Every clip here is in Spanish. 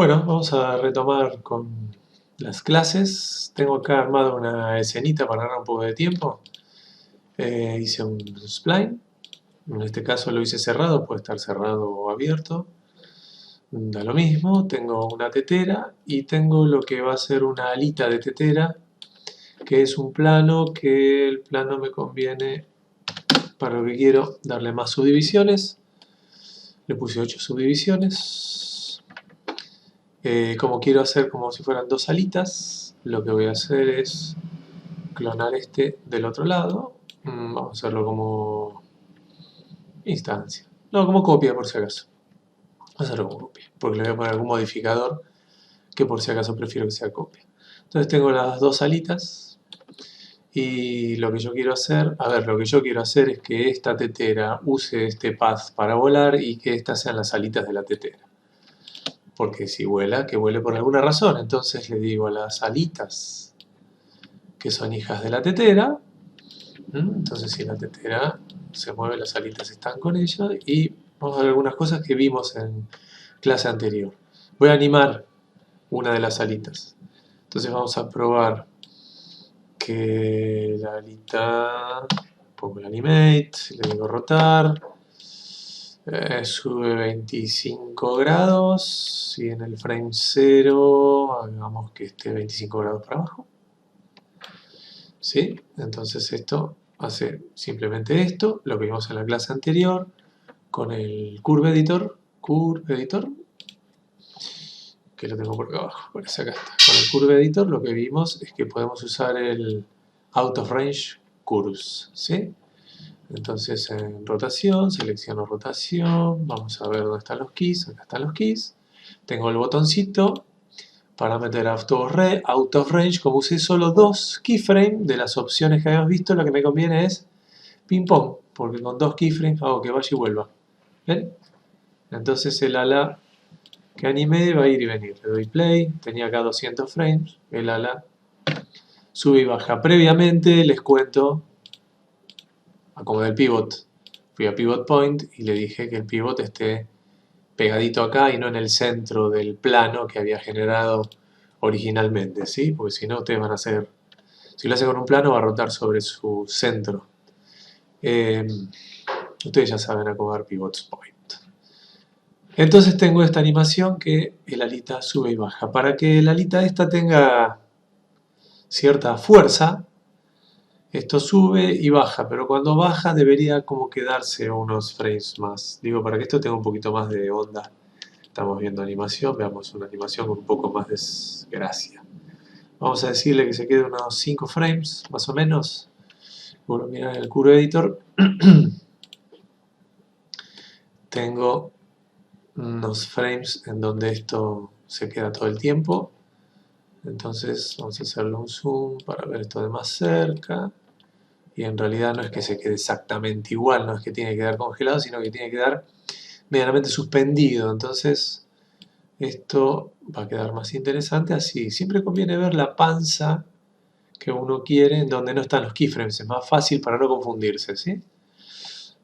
Bueno, vamos a retomar con las clases. Tengo acá armado una escenita para ganar un poco de tiempo. Hice un spline. En este caso lo hice cerrado, puede estar cerrado o abierto. Da lo mismo. Tengo una tetera y tengo lo que va a ser una alita de tetera, que es un plano que el plano me conviene para lo que quiero darle más subdivisiones. Le puse 8 subdivisiones. Como quiero hacer como si fueran dos alitas, lo que voy a hacer es clonar este del otro lado. Vamos a hacerlo como instancia. No, como copia por si acaso. Vamos a hacerlo como copia, porque le voy a poner algún modificador que por si acaso prefiero que sea copia. Entonces tengo las dos alitas y lo que yo quiero hacer, lo que yo quiero hacer es que esta tetera use este path para volar y que estas sean las alitas de la tetera. Porque si vuela, que vuele por alguna razón. Entonces le digo a las alitas que son hijas de la tetera. Entonces si la tetera se mueve, las alitas están con ella. Y vamos a ver algunas cosas que vimos en clase anterior. Voy a animar una de las alitas. Entonces vamos a probar que la alita, pongo el animate, le digo rotar, sube 25 grados y en el frame 0 hagamos que esté 25 grados para abajo. ¿Sí? Entonces esto hace simplemente esto, lo que vimos en la clase anterior con el Curve Editor, que lo tengo por acá abajo, parece acá está. Con el Curve Editor lo que vimos es que podemos usar el Out of Range Curves, ¿sí? Entonces en rotación, selecciono rotación, vamos a ver dónde están los keys, acá están los keys. Tengo el botoncito para meter Out of Range, como usé solo dos keyframes de las opciones que habíamos visto, lo que me conviene es ping pong, porque con dos keyframes hago que vaya y vuelva. ¿Ven? Entonces el ala que animé va a ir y venir. Le doy play, tenía acá 200 frames, el ala sube y baja. Previamente les cuento, acomodé el pivot, fui a pivot point y le dije que el pivot esté pegadito acá y no en el centro del plano que había generado originalmente, ¿sí? Porque si no ustedes van a hacer, si lo hace con un plano va a rotar sobre su centro. Ustedes ya saben acomodar pivots point. Entonces tengo esta animación que el alita sube y baja. Para que el alita esta tenga cierta fuerza, esto sube y baja, pero cuando baja debería como quedarse unos frames más. Digo, para que esto tenga un poquito más de onda. Estamos viendo animación, veamos una animación con un poco más de gracia. Vamos a decirle que se quede unos 5 frames, más o menos. Bueno, miren el Curve Editor. Tengo unos frames en donde esto se queda todo el tiempo. Entonces vamos a hacerle un zoom para ver esto de más cerca. Y en realidad no es que se quede exactamente igual, no es que tiene que quedar congelado, sino que tiene que quedar medianamente suspendido. Entonces esto va a quedar más interesante así. Siempre conviene ver la panza que uno quiere en donde no están los keyframes. Es más fácil para no confundirse, ¿sí?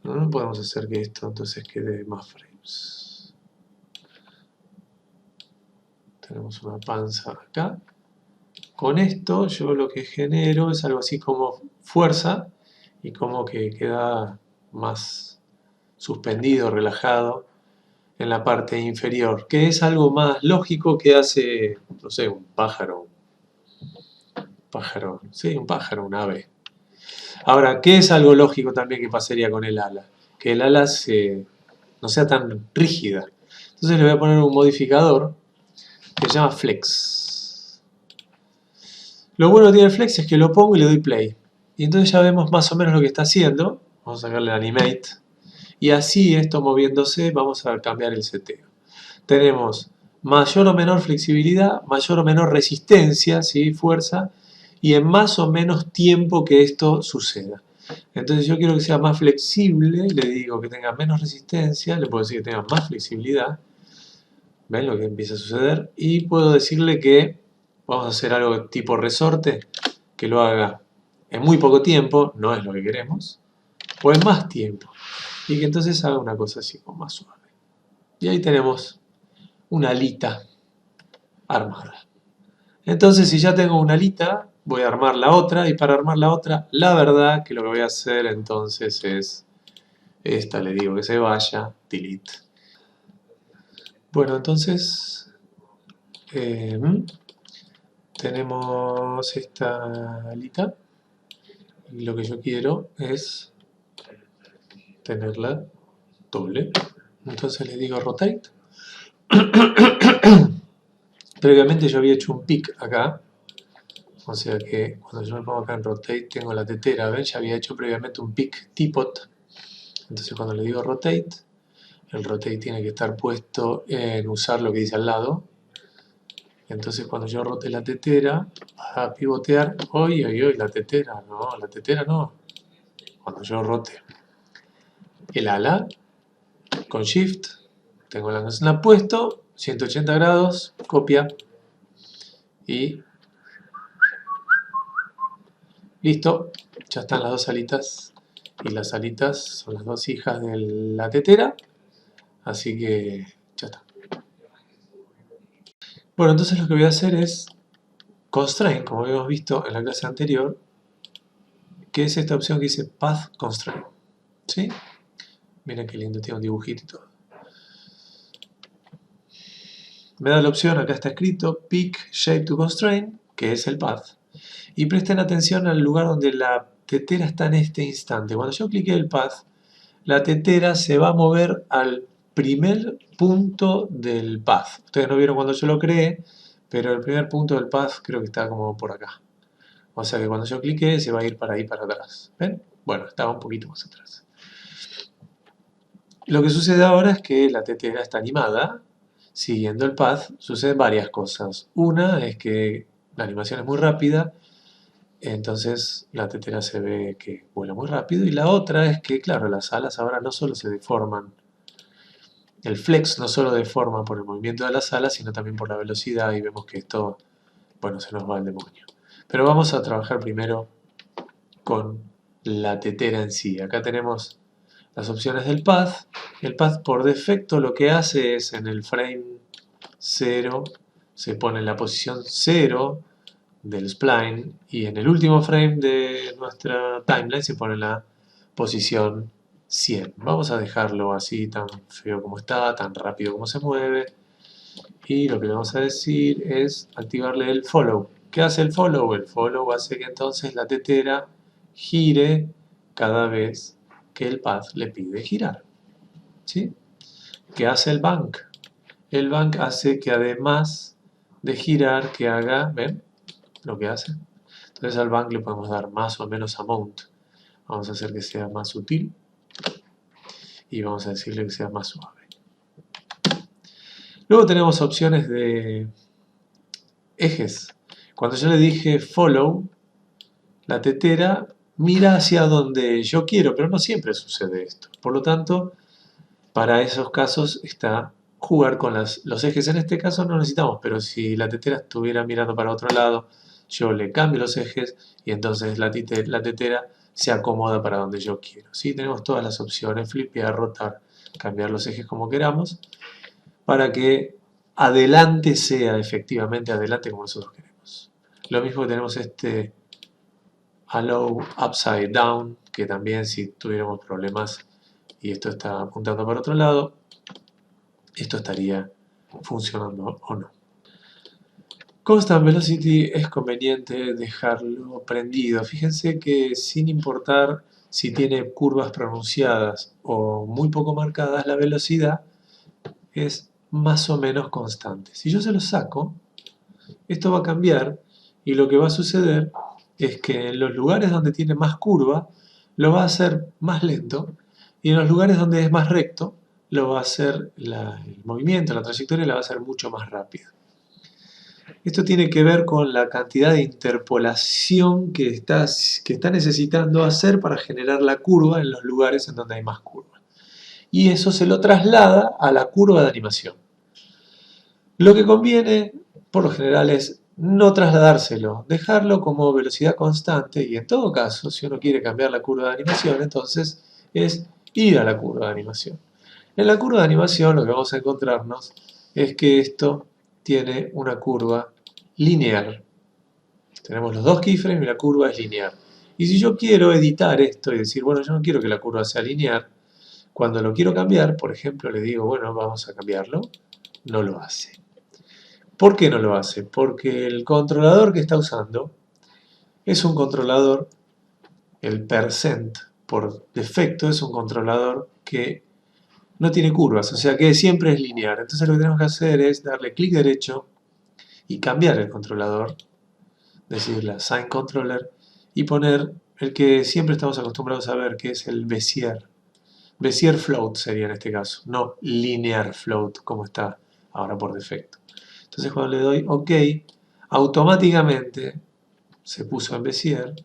No podemos hacer que esto entonces quede más frames. Tenemos una panza acá. Con esto yo lo que genero es algo así como fuerza y como que queda más suspendido, relajado en la parte inferior, que es algo más lógico que hace, no sé, un pájaro, un ave. Ahora, ¿qué es algo lógico también que pasaría con el ala? Que el ala no sea tan rígida. Entonces le voy a poner un modificador que se llama Flex. Lo bueno que tiene el Flex es que lo pongo y le doy play. Y entonces ya vemos más o menos lo que está haciendo. Vamos a sacarle animate. Y así esto moviéndose vamos a cambiar el seteo. Tenemos mayor o menor flexibilidad, mayor o menor resistencia, ¿sí? Fuerza, y en más o menos tiempo que esto suceda. Entonces yo quiero que sea más flexible, le digo que tenga menos resistencia, le puedo decir que tenga más flexibilidad. ¿Ven lo que empieza a suceder? Y puedo decirle que vamos a hacer algo tipo resorte, que lo haga en muy poco tiempo, no es lo que queremos, o en más tiempo. Y que entonces haga una cosa así como más suave. Y ahí tenemos una alita armada. Entonces, si ya tengo una alita, voy a armar la otra, y para armar la otra, la verdad que lo que voy a hacer entonces es, esta le digo que se vaya, delete. Bueno, entonces, tenemos esta alita, y lo que yo quiero es tenerla doble. Entonces le digo rotate. Previamente yo había hecho un pick acá, o sea que cuando yo me pongo acá en rotate tengo la tetera, ¿ven? Ya había hecho previamente un pick teapot. Entonces cuando le digo rotate, el rotate tiene que estar puesto en usar lo que dice al lado. Entonces cuando yo rote la tetera, va a pivotear. ¡Uy, uy, uy! La tetera no. Cuando yo rote el ala, con Shift, tengo la snap puesto, 180 grados, copia, y listo, ya están las dos alitas, y las alitas son las dos hijas de la tetera, así que ya está. Bueno, entonces lo que voy a hacer es constrain, como habíamos visto en la clase anterior, que es esta opción que dice Path Constraint, ¿sí? Miren qué lindo, tiene un dibujito y todo. Me da la opción, acá está escrito, Pick Shape to Constraint, que es el path. Y presten atención al lugar donde la tetera está en este instante. Cuando yo clique el path, la tetera se va a mover al primer punto del path. Ustedes no vieron cuando yo lo creé, pero el primer punto del path creo que está como por acá. O sea que cuando yo clique se va a ir para ahí para atrás. ¿Ven? Bueno, estaba un poquito más atrás. Lo que sucede ahora es que la tetera está animada. Siguiendo el path suceden varias cosas. Una es que la animación es muy rápida, entonces la tetera se ve que vuela muy rápido. Y la otra es que, claro, las alas ahora no solo se deforman, el flex no solo deforma por el movimiento de las alas, sino también por la velocidad, y vemos que esto, bueno, se nos va al demonio. Pero vamos a trabajar primero con la tetera en sí. Acá tenemos las opciones del path. El path por defecto lo que hace es en el frame 0 se pone en la posición 0 del spline, y en el último frame de nuestra timeline se pone en la posición 100. Vamos a dejarlo así, tan feo como está, tan rápido como se mueve, y lo que le vamos a decir es activarle el follow. ¿Qué hace el follow? El follow hace que entonces la tetera gire cada vez que el path le pide girar, ¿sí? ¿Qué hace el bank? El bank hace que además de girar, que haga, ¿ven lo que hace? Entonces al bank le podemos dar más o menos amount. Vamos a hacer que sea más sutil y vamos a decirle que sea más suave. Luego tenemos opciones de ejes. Cuando yo le dije follow, la tetera mira hacia donde yo quiero, pero no siempre sucede esto. Por lo tanto, para esos casos está jugar con los ejes. En este caso no necesitamos, pero si la tetera estuviera mirando para otro lado, yo le cambio los ejes y entonces la tetera se acomoda para donde yo quiero. ¿Sí? Tenemos todas las opciones, flipear, rotar, cambiar los ejes como queramos, para que adelante sea efectivamente adelante como nosotros queremos. Lo mismo que tenemos este Allow Upside Down, que también si tuviéramos problemas y esto está apuntando para otro lado, esto estaría funcionando o no. Constant Velocity es conveniente dejarlo prendido. Fíjense que sin importar si tiene curvas pronunciadas o muy poco marcadas, la velocidad es más o menos constante. Si yo se lo saco, esto va a cambiar y lo que va a suceder es que en los lugares donde tiene más curva lo va a hacer más lento, y en los lugares donde es más recto lo va a hacer el movimiento, la trayectoria la va a hacer mucho más rápido. Esto tiene que ver con la cantidad de interpolación que está necesitando hacer para generar la curva en los lugares en donde hay más curva. Y eso se lo traslada a la curva de animación. Lo que conviene, por lo general, es no trasladárselo, dejarlo como velocidad constante, y en todo caso, si uno quiere cambiar la curva de animación, entonces es ir a la curva de animación. En la curva de animación lo que vamos a encontrarnos es que esto tiene una curva lineal. Tenemos los dos keyframes y la curva es lineal. Y si yo quiero editar esto y decir, bueno, yo no quiero que la curva sea lineal, cuando lo quiero cambiar, por ejemplo, le digo, bueno, vamos a cambiarlo, no lo hace. ¿Por qué no lo hace? Porque el controlador que está usando es un controlador, el percent, por defecto es un controlador que no tiene curvas, o sea que siempre es lineal. Entonces lo que tenemos que hacer es darle clic derecho y cambiar el controlador, decirle Assign Controller y poner el que siempre estamos acostumbrados a ver, que es el Bezier. Bezier Float sería en este caso, no Linear Float como está ahora por defecto. Entonces cuando le doy OK, automáticamente se puso en Bezier.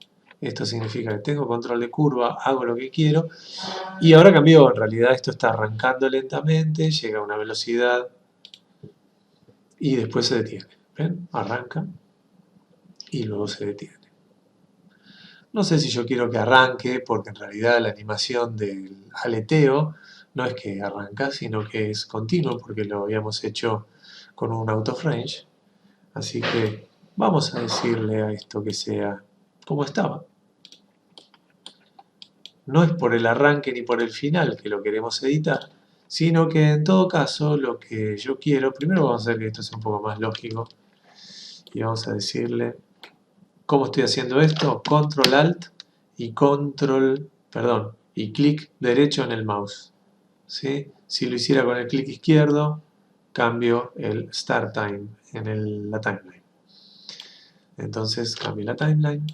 Esto significa que tengo control de curva, hago lo que quiero. Y ahora cambió, en realidad esto está arrancando lentamente, llega a una velocidad y después se detiene. ¿Ven? Arranca y luego se detiene. No sé si yo quiero que arranque, porque en realidad la animación del aleteo no es que arranca, sino que es continuo, porque lo habíamos hecho con un out of range. Así que vamos a decirle a esto que sea como estaba. No es por el arranque ni por el final que lo queremos editar, sino que en todo caso lo que yo quiero, primero vamos a hacer que esto sea un poco más lógico y vamos a decirle cómo estoy haciendo esto, control alt y y clic derecho en el mouse. ¿Sí? Si lo hiciera con el clic izquierdo, cambio el start time en la timeline. Entonces cambio la timeline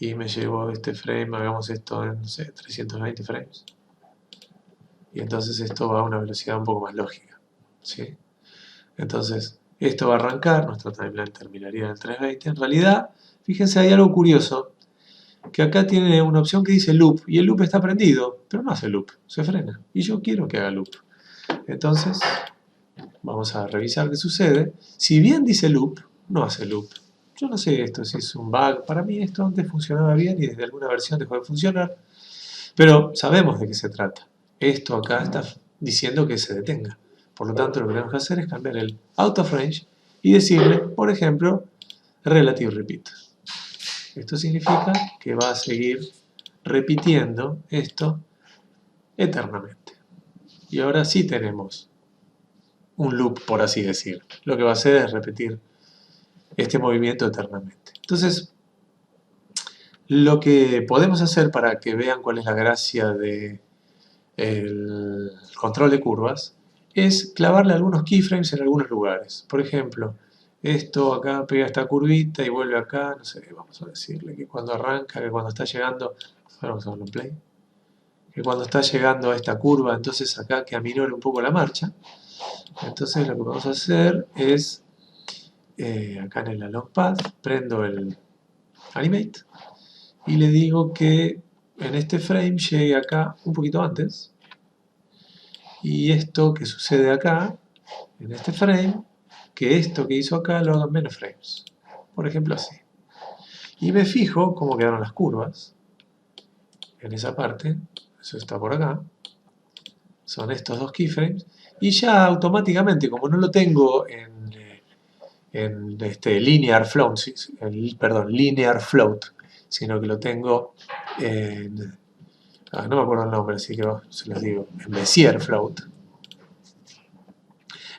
y me llevo este frame, hagamos esto en, no sé, 320 frames. Y entonces esto va a una velocidad un poco más lógica. ¿Sí? Entonces, esto va a arrancar, nuestra timeline terminaría en el 320. En realidad, fíjense, hay algo curioso, que acá tiene una opción que dice loop, y el loop está prendido, pero no hace loop, se frena. Y yo quiero que haga loop. Entonces, vamos a revisar qué sucede. Si bien dice loop, no hace loop. Yo no sé esto si es un bug. Para mí esto antes funcionaba bien y desde alguna versión dejó de funcionar. Pero sabemos de qué se trata. Esto acá está diciendo que se detenga. Por lo tanto, lo que tenemos que hacer es cambiar el out of range y decirle, por ejemplo, relative repeat. Esto significa que va a seguir repitiendo esto eternamente. Y ahora sí tenemos un loop, por así decir. Lo que va a hacer es repetir este movimiento eternamente. Entonces, lo que podemos hacer para que vean cuál es la gracia del control de curvas es clavarle algunos keyframes en algunos lugares. Por ejemplo, esto acá pega esta curvita y vuelve acá, no sé, vamos a decirle que cuando arranca, que cuando está llegando, vamos a darle un play, que cuando está llegando a esta curva, entonces acá que aminore un poco la marcha. Entonces lo que vamos a hacer es, acá en el along path, prendo el animate y le digo que en este frame llegue acá un poquito antes. Y esto que sucede acá, en este frame, que esto que hizo acá lo haga en menos frames. Por ejemplo así. Y me fijo cómo quedaron las curvas en esa parte. Eso está por acá. Son estos dos keyframes. Y ya automáticamente, como no lo tengo en este linear float, linear float, sino que lo tengo en, no me acuerdo el nombre, así que se los digo, en Bezier float.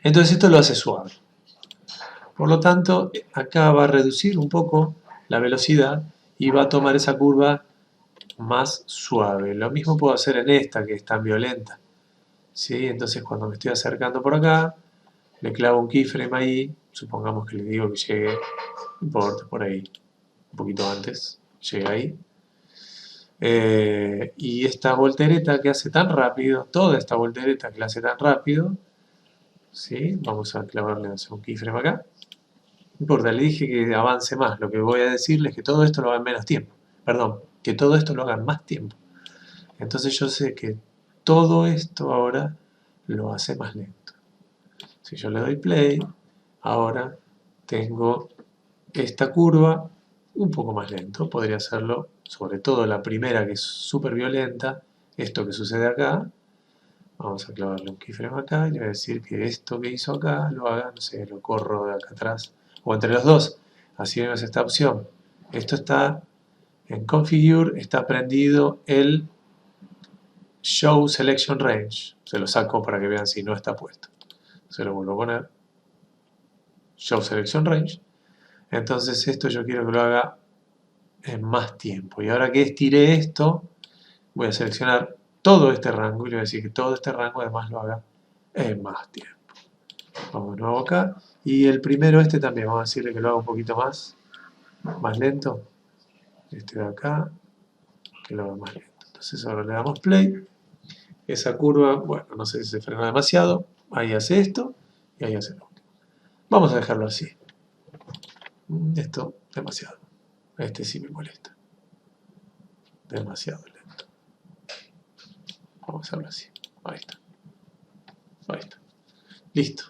Entonces esto lo hace suave. Por lo tanto, acá va a reducir un poco la velocidad y va a tomar esa curva más suave. Lo mismo puedo hacer en esta, que es tan violenta. ¿Sí? Entonces cuando me estoy acercando por acá, le clavo un keyframe ahí, supongamos que le digo que llegue, no importa, por ahí, un poquito antes, llega ahí. Y esta voltereta que hace tan rápido, toda esta voltereta que la hace tan rápido, ¿sí? Vamos a clavarle un keyframe acá. No importa, le dije que avance más. Lo que voy a decirle es que todo esto lo haga en menos tiempo. Perdón, que todo esto lo haga en más tiempo. Entonces yo sé que todo esto ahora lo hace más lento. Si yo le doy play, ahora tengo esta curva un poco más lento. Podría hacerlo, sobre todo la primera que es súper violenta, esto que sucede acá. Vamos a clavarle un keyframe acá y le voy a decir que esto que hizo acá lo haga, no sé, lo corro de acá atrás o entre los dos. Así vemos esta opción. Esto está en Configure, está prendido el Show Selection Range. Se lo saco para que vean si no está puesto. Se lo vuelvo a poner. Show Selection Range. Entonces esto yo quiero que lo haga en más tiempo. Y ahora que estiré esto, voy a seleccionar todo este rango y le voy a decir que todo este rango además lo haga en más tiempo. Vamos de nuevo acá. Y el primero este también, vamos a decirle que lo haga un poquito más lento. Este de acá, que lo haga más lento. Entonces ahora le damos play. Esa curva, bueno, no sé si se frena demasiado. Ahí hace esto y ahí hace lo último. Vamos a dejarlo así. Esto, demasiado. Este sí me molesta. Demasiado lento. Vamos a hacerlo así. Ahí está. Ahí está. Listo.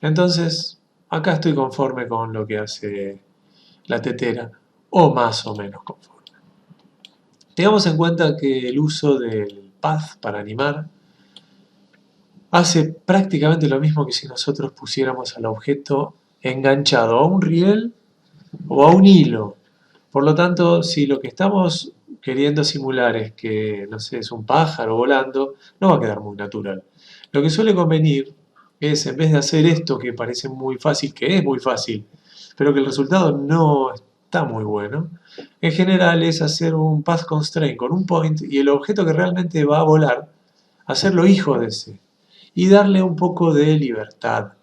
Entonces, acá estoy conforme con lo que hace la tetera, o más o menos conforme. Tengamos en cuenta que el uso del path para animar hace prácticamente lo mismo que si nosotros pusiéramos al objeto enganchado a un riel o a un hilo. Por lo tanto, si lo que estamos queriendo simular es que, no sé, es un pájaro volando, no va a quedar muy natural. Lo que suele convenir es, en vez de hacer esto que parece muy fácil, que es muy fácil, pero que el resultado no está muy bueno, en general es hacer un path constraint con un point y el objeto que realmente va a volar, hacerlo hijo de ese y darle un poco de libertad,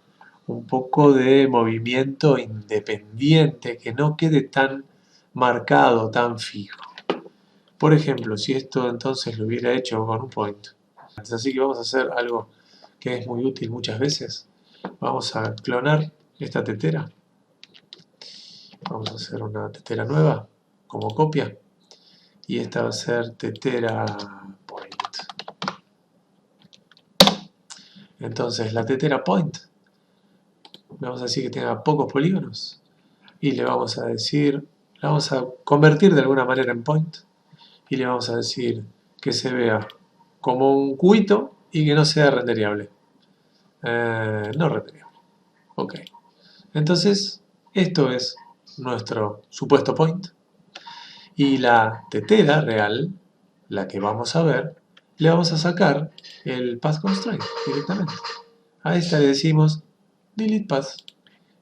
un poco de movimiento independiente, que no quede tan marcado, tan fijo. Por ejemplo, si esto entonces lo hubiera hecho con un point. Así que vamos a hacer algo que es muy útil muchas veces. Vamos a clonar esta tetera. Vamos a hacer una tetera nueva como copia. Y esta va a ser tetera point. Entonces la tetera point, le vamos a decir que tenga pocos polígonos. Y le vamos a decir, la vamos a convertir de alguna manera en point. Y le vamos a decir que se vea como un cubito y que no sea rendereable. No rendereable. Ok. Entonces, esto es nuestro supuesto point. Y la tetera real, la que vamos a ver, le vamos a sacar el path constraint directamente. A esta le decimos delete path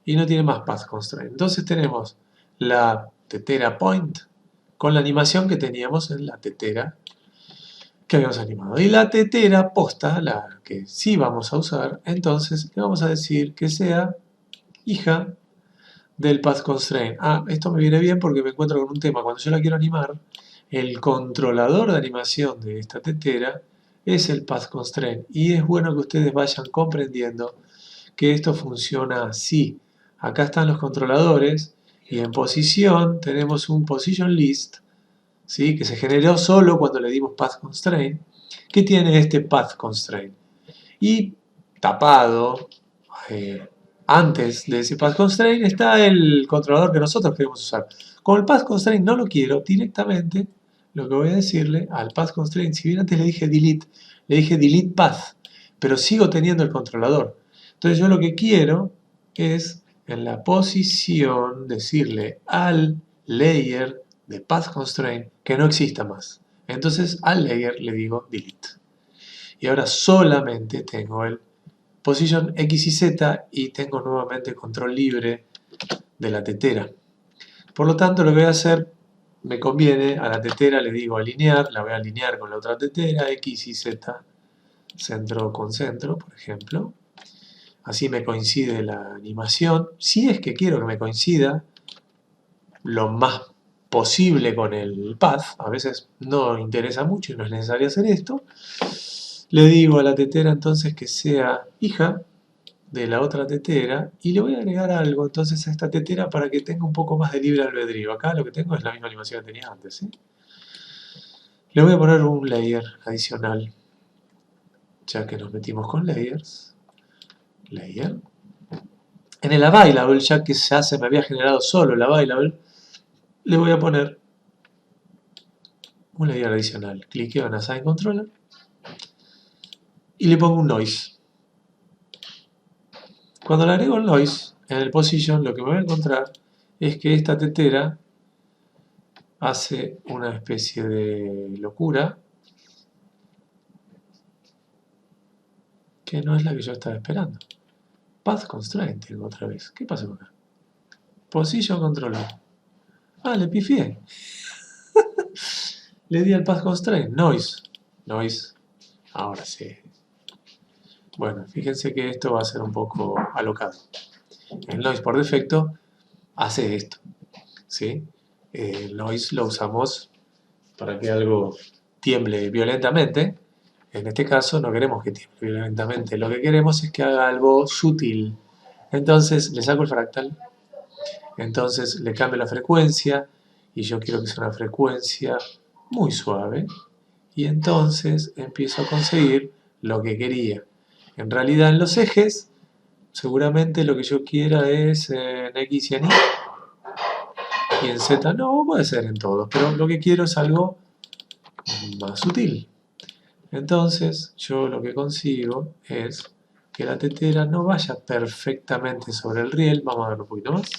y no tiene más path constraint. Entonces tenemos la tetera point con la animación que teníamos en la tetera que habíamos animado. Y la tetera posta, la que sí vamos a usar, entonces le vamos a decir que sea hija del path constraint. Ah, esto me viene bien porque me encuentro con un tema. Cuando yo la quiero animar, el controlador de animación de esta tetera es el path constraint. Y es bueno que ustedes vayan comprendiendo que esto funciona así. Acá están los controladores y en posición tenemos un position list, ¿sí? Que se generó solo cuando le dimos path constraint, que tiene este path constraint. Y tapado, antes de ese path constraint, está el controlador que nosotros queremos usar. Como el path constraint no lo quiero, directamente lo que voy a decirle al path constraint, si bien antes le dije delete path, pero sigo teniendo el controlador. Entonces yo lo que quiero es en la posición decirle al layer de path constraint que no exista más. Entonces al layer le digo delete. Y ahora solamente tengo el position X y Z y tengo nuevamente control libre de la tetera. Por lo tanto, lo que voy a hacer, me conviene, a la tetera le digo alinear, la voy a alinear con la otra tetera, X y Z, centro con centro, por ejemplo. Así me coincide la animación. Si es que quiero que me coincida lo más posible con el path, a veces no interesa mucho y no es necesario hacer esto, le digo a la tetera entonces que sea hija de la otra tetera y le voy a agregar algo entonces a esta tetera para que tenga un poco más de libre albedrío. Acá lo que tengo es la misma animación que tenía antes, ¿sí? Le voy a poner un layer adicional, ya que nos metimos con layers. Layer. En el available, ya que ya se me había generado solo el available, le voy a poner un layer adicional. Cliqueo en Assign Controller y le pongo un noise. Cuando le agrego el noise en el position, lo que me voy a encontrar es que esta tetera hace una especie de locura que no es la que yo estaba esperando. Path constraint tengo otra vez. ¿Qué pasó acá? Position controller. Ah, le pifié. Le di al path constraint. Noise. Noise. Ahora sí. Bueno, fíjense que esto va a ser un poco alocado. El noise por defecto hace esto. ¿Sí? El noise lo usamos para que algo tiemble violentamente. En este caso no queremos que tiemble violentamente. Lo que queremos es que haga algo sutil. Entonces le saco el fractal. Entonces le cambio la frecuencia. Y yo quiero que sea una frecuencia muy suave. Y entonces empiezo a conseguir lo que quería. En realidad en los ejes, seguramente lo que yo quiera es en X y en Y. Y en Z no, puede ser en todos. Pero lo que quiero es algo más sutil. Entonces yo lo que consigo es que la tetera no vaya perfectamente sobre el riel. Vamos a ver un poquito más.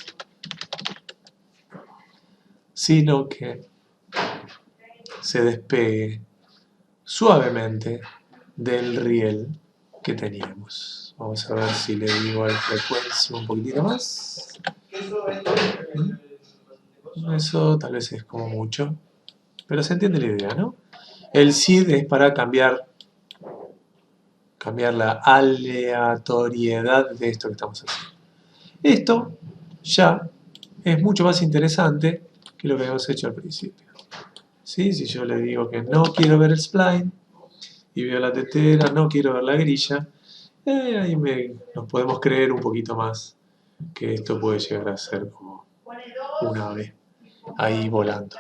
Sino que se despegue suavemente del riel que teníamos. Vamos a ver si le digo a la frecuencia un poquitito más. Eso tal vez es como mucho, pero se entiende la idea, ¿no? El SID es para cambiar la aleatoriedad de esto que estamos haciendo. Esto ya es mucho más interesante que lo que habíamos hecho al principio. ¿Sí? Si yo le digo que no quiero ver el spline y veo la tetera, no quiero ver la grilla, ahí nos podemos creer un poquito más que esto puede llegar a ser como un ave ahí volando.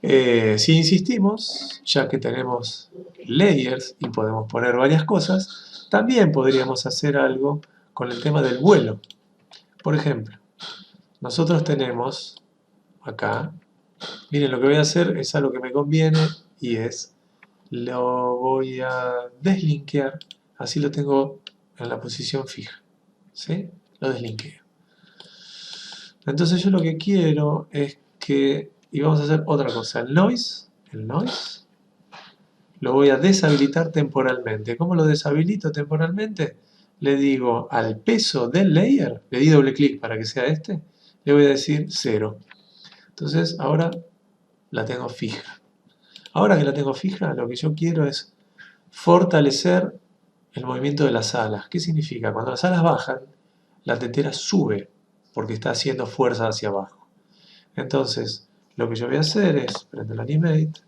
Si insistimos, ya que tenemos layers y podemos poner varias cosas, también podríamos hacer algo con el tema del vuelo. Por ejemplo, nosotros tenemos acá, miren, lo que voy a hacer es algo que me conviene y es, lo voy a deslinkear, así lo tengo en la posición fija. ¿Sí? Lo deslinkeo. Entonces yo lo que quiero es que, y vamos a hacer otra cosa, el noise, lo voy a deshabilitar temporalmente. ¿Cómo lo deshabilito temporalmente? Le digo al peso del layer, le di doble clic para que sea este, le voy a decir 0. Entonces ahora la tengo fija. Ahora que la tengo fija, lo que yo quiero es fortalecer el movimiento de las alas. ¿Qué significa? Cuando las alas bajan, la tetera sube porque está haciendo fuerza hacia abajo. Entonces, lo que yo voy a hacer es prender el animate,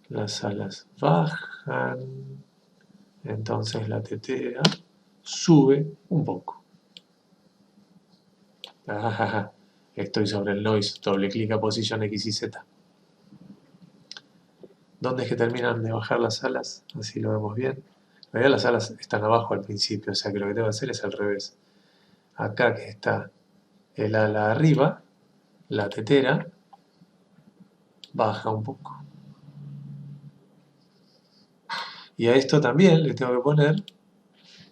las alas bajan, entonces la tetera sube un poco. Estoy sobre el noise, doble clic a posición X y Z. ¿Dónde es que terminan de bajar las alas? Así lo vemos bien. En realidad las alas están abajo al principio, o sea que lo que tengo que hacer es al revés. Acá que está el ala arriba, la tetera baja un poco. Y a esto también le tengo que poner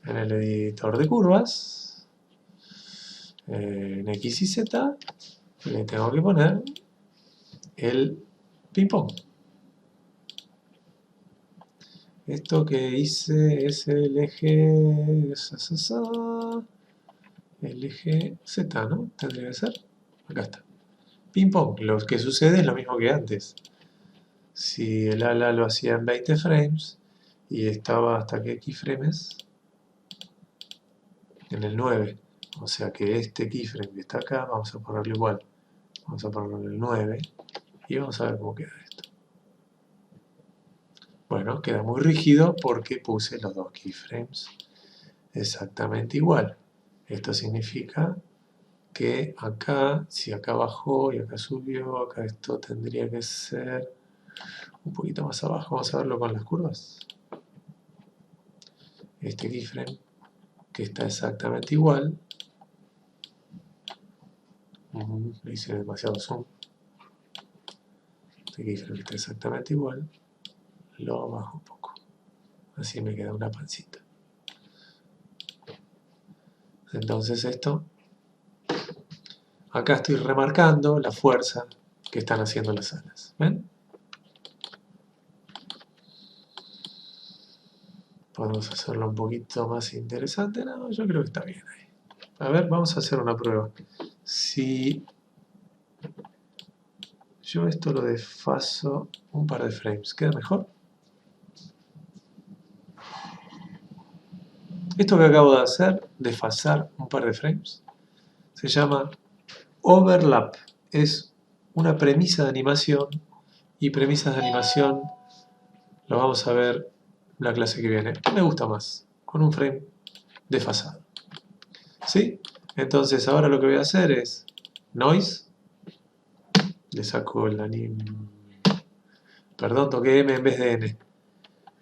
en el editor de curvas, en X y Z, le tengo que poner el ping-pong. Esto que hice es el eje Z, ¿no? Tendría que ser. Acá está. Ping-pong. Lo que sucede es lo mismo que antes. Si el ala lo hacía en 20 frames y estaba hasta que keyframes en el 9. O sea que este keyframe que está acá, vamos a ponerlo igual. Vamos a ponerlo en el 9 y vamos a ver cómo queda esto. Bueno, queda muy rígido porque puse los dos keyframes exactamente igual. Esto significa que acá, si acá bajó y acá subió, acá esto tendría que ser un poquito más abajo. Vamos a verlo con las curvas. Este keyframe que está exactamente igual. Le hice demasiado zoom. Este keyframe que está exactamente igual. Lo bajo un poco. Así me queda una pancita. Entonces esto, acá estoy remarcando la fuerza que están haciendo las alas. ¿Ven? Podemos hacerlo un poquito más interesante. No, yo creo que está bien ahí. A ver, vamos a hacer una prueba. Si yo esto lo desfaso un par de frames, ¿queda mejor? Esto que acabo de hacer, desfasar un par de frames, se llama overlap. Es una premisa de animación, y premisas de animación lo vamos a ver la clase que viene. Me gusta más, con un frame desfasado. ¿Sí? Entonces ahora lo que voy a hacer es noise. Le saco el Perdón, toqué M en vez de N.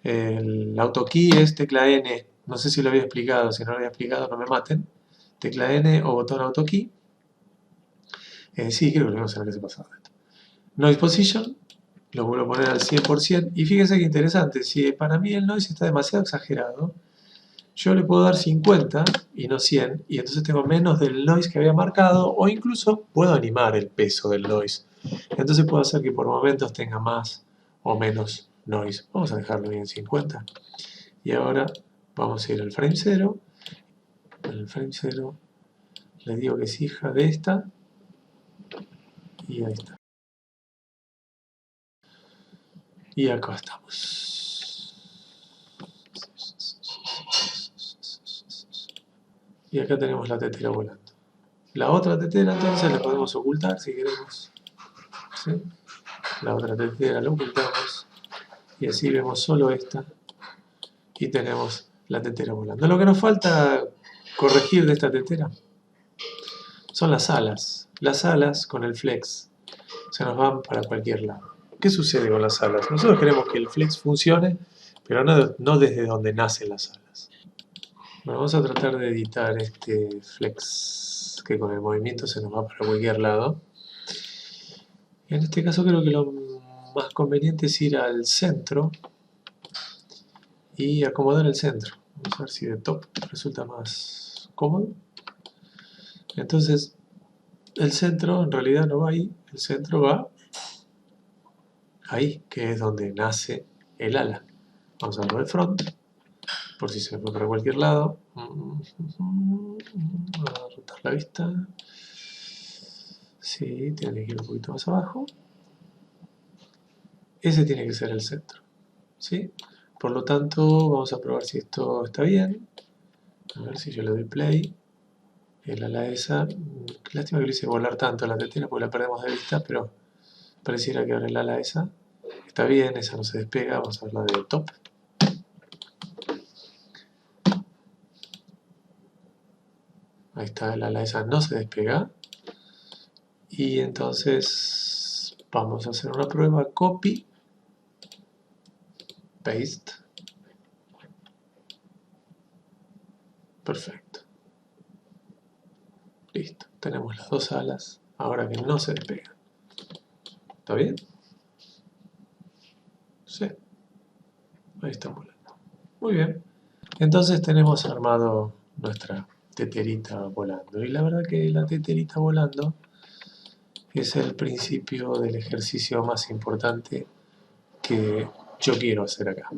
El AutoKey es tecla N. No sé si lo había explicado. Si no lo había explicado, no me maten. Tecla N o botón AutoKey. Sí, creo que lo vimos en la clase pasada. Noise Position. Lo vuelvo a poner al 100%. Y fíjense que interesante. Si para mí el noise está demasiado exagerado, yo le puedo dar 50 y no 100. Y entonces tengo menos del noise que había marcado. O incluso puedo animar el peso del noise. Entonces puedo hacer que por momentos tenga más o menos noise. Vamos a dejarlo bien en 50. Y ahora vamos a ir al frame 0. En el frame 0 le digo que es hija de esta. Y ahí está. Y acá estamos. Y acá tenemos la tetera volando. La otra tetera entonces la podemos ocultar si queremos. ¿Sí? La otra tetera la ocultamos. Y así vemos solo esta. Y tenemos la tetera volando. Lo que nos falta corregir de esta tetera son las alas. Las alas con el flex se nos van para cualquier lado. ¿Qué sucede con las alas? Nosotros queremos que el flex funcione, pero no desde donde nacen las alas. Bueno, vamos a tratar de editar este flex que con el movimiento se nos va para cualquier lado. En este caso creo que lo más conveniente es ir al centro y acomodar el centro. Vamos a ver si de top resulta más cómodo. Entonces, el centro en realidad no va ahí, el centro va ahí, que es donde nace el ala. Vamos a verlo de front, por si se fue para cualquier lado. Vamos a rotar la vista. Sí, tiene que ir un poquito más abajo. Ese tiene que ser el centro. ¿Sí? Por lo tanto, vamos a probar si esto está bien. A ver si yo le doy play. El ala esa. Lástima que lo hice volar tanto la tetera porque la perdemos de vista, pero pareciera que ahora el ala esa está bien, esa no se despega. Vamos a ver la de top. Ahí está, el ala esa no se despega. Y entonces vamos a hacer una prueba copy, paste. Perfecto. Listo. Tenemos las dos alas ahora que no se despegan. ¿Está bien? Sí. Ahí están volando. Muy bien. Entonces tenemos armado nuestra teterita volando. Y la verdad que la teterita volando es el principio del ejercicio más importante que yo quiero hacer acá.